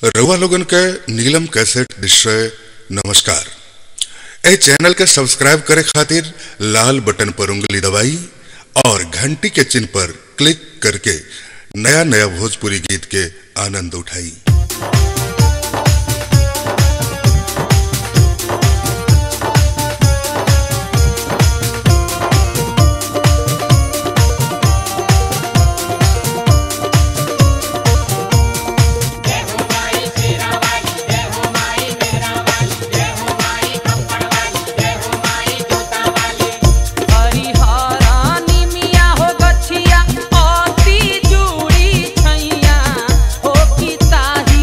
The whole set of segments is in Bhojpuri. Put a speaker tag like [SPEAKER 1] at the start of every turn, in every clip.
[SPEAKER 1] रउआ लोगन के नीलम कैसेट निश्चय नमस्कार। ए चैनल के सब्सक्राइब करे खातिर लाल बटन पर उंगली दबाई और घंटी के चिन्ह पर क्लिक करके नया नया भोजपुरी गीत के आनंद उठाई।
[SPEAKER 2] हो की ताही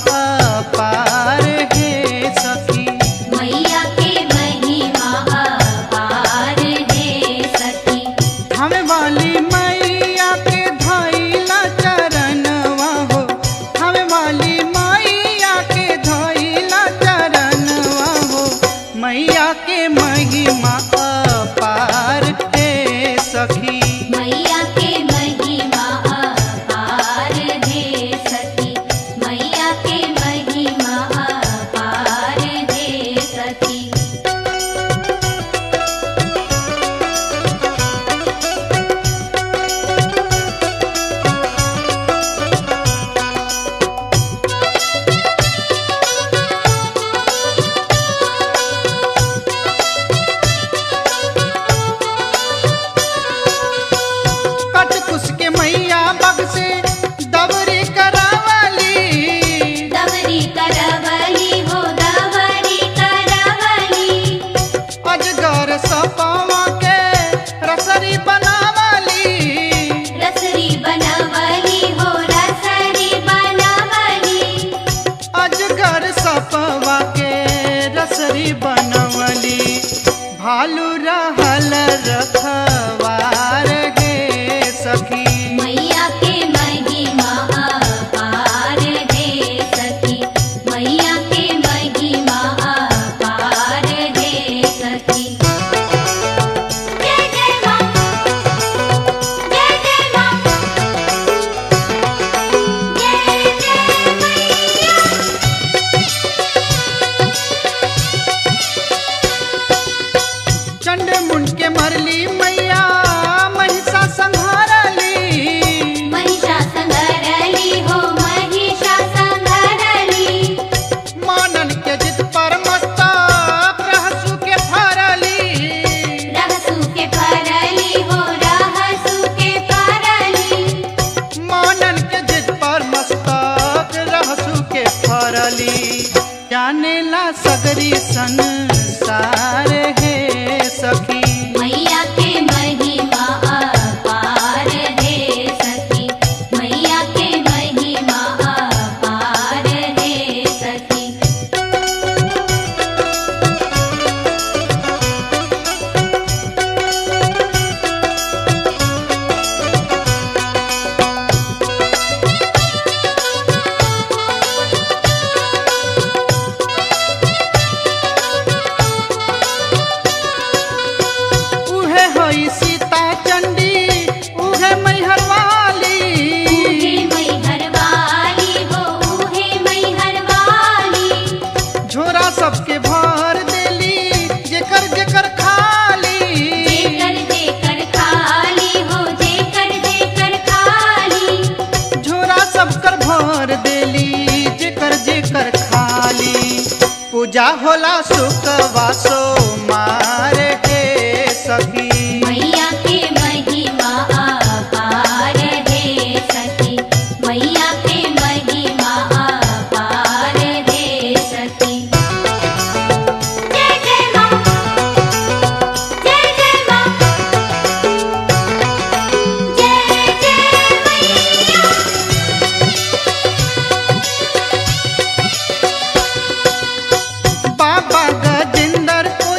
[SPEAKER 2] अपार है सखी।
[SPEAKER 3] मैया के महिमा अपार है सखी।
[SPEAKER 2] हमें वाली मैया के धइला चरणवा हो, हमें वाली मैया के धइला चरणवा हो, मैया के महिमा अपार है सखी।
[SPEAKER 3] मैया के महिमा अपार है सखी। मैया के महिमा अपार है सखी।
[SPEAKER 2] कटकुश के मैया बग से दबरी करावली,
[SPEAKER 3] दवरी करवली हो दवरी करवली।
[SPEAKER 2] अजगर सपवा के रसरी बनावली,
[SPEAKER 3] रसरी बनवली हो रसरी बनवली।
[SPEAKER 2] अजगर सपवा के रसरी बनवली। भालू रहल रखवार गे सखी।
[SPEAKER 3] मैया के महिमा अपार है सखी। मैया के महिमा अपार है सखी। जय जय माँ, जय जय माँ, जय जय मैया।
[SPEAKER 2] चंड मुंड के मरली मैया महिषा संहारली,
[SPEAKER 3] महिषा संघरली हो महिषा संघरली।
[SPEAKER 2] मानन के जिद पर मस्तक रहसु के फरली,
[SPEAKER 3] रहसु के फरली हो रहसु के फरली।
[SPEAKER 2] मानन के जिद पर मस्तक रहसु के फरली। जानेला सगरी संसार है सखी।
[SPEAKER 3] मैया के महिमा अपार है सखी। मैया के महिमा अपार है सखी।
[SPEAKER 2] उहे होई सीता चंडी उहे मैहर वाली,
[SPEAKER 3] उहे मैहर वाली हो उहे मैहर वाली।
[SPEAKER 2] झोरा सबके भर देली जेकर जेकर खाली,
[SPEAKER 3] जेकर जेकर खाली हो जेकर जेकर खाली।
[SPEAKER 2] झोरा सबकर भर देली जेकर जेकर खाली। पूजा होला सुकवा सोमार के सखी।
[SPEAKER 3] मैया के महिमा अपार है सखी। मैया के महिमा अपार है सखी। जय जय माँ, जय जय माँ, जय जय मैया।
[SPEAKER 2] बाबा गजेंद्र को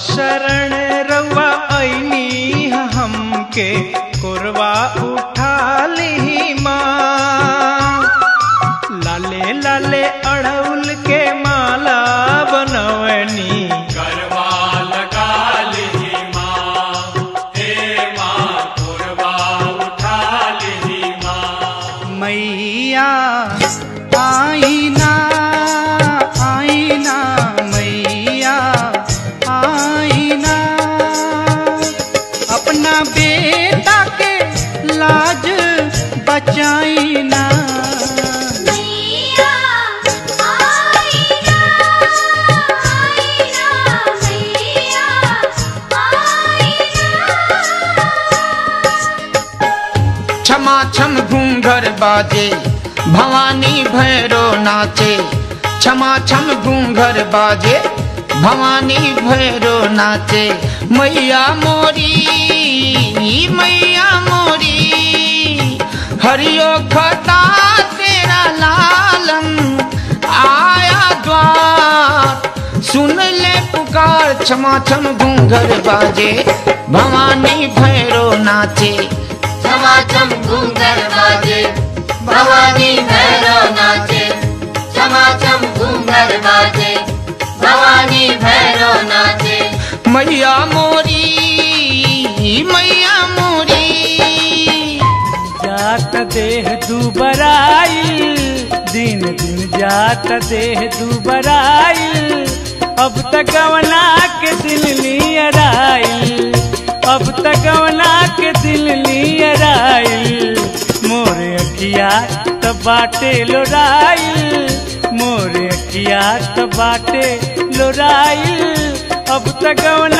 [SPEAKER 2] शरण रउआ ऐनी हमके कोरवा उठा ली माँ। लाले लाले अड़उल के माला बनवनी
[SPEAKER 4] करवा लगा ली माँ, हे माँ कोरवा उठा ली माँ।
[SPEAKER 2] मैया आईना आईना मैया आईना, अपना बेटा के लाज बचाईना।
[SPEAKER 3] मैया आईना आईना मैया आईना।
[SPEAKER 5] क्षमा छम घूंघर बाजे भवानी भैरो नाचे। क्षमा छम घूंघर बाजे भवानी भैरो नाचे। मैया मोरी हरियो खता तेरा लालम आया द्वार। सुन ले पुकार क्षमा छम घूंघर बाजे भवानी भैरो नाचे।
[SPEAKER 3] क्षमा छम घूंघर बाजे भवानी भैरो नाचे। क्षमा छम घूंघर बाजे भवानी भैरो नाचे।
[SPEAKER 5] मैया मोरी
[SPEAKER 6] जात देह दुबराइल, दिन दिन जात देह दुबराइल। अब तक गवना के दिल नियराइल, अब तक गवना के दिल नियराइल। मोरे अखिया त बाटे लोराइल, मोरे अखिया त बाटे लोराइल। अब तक गवना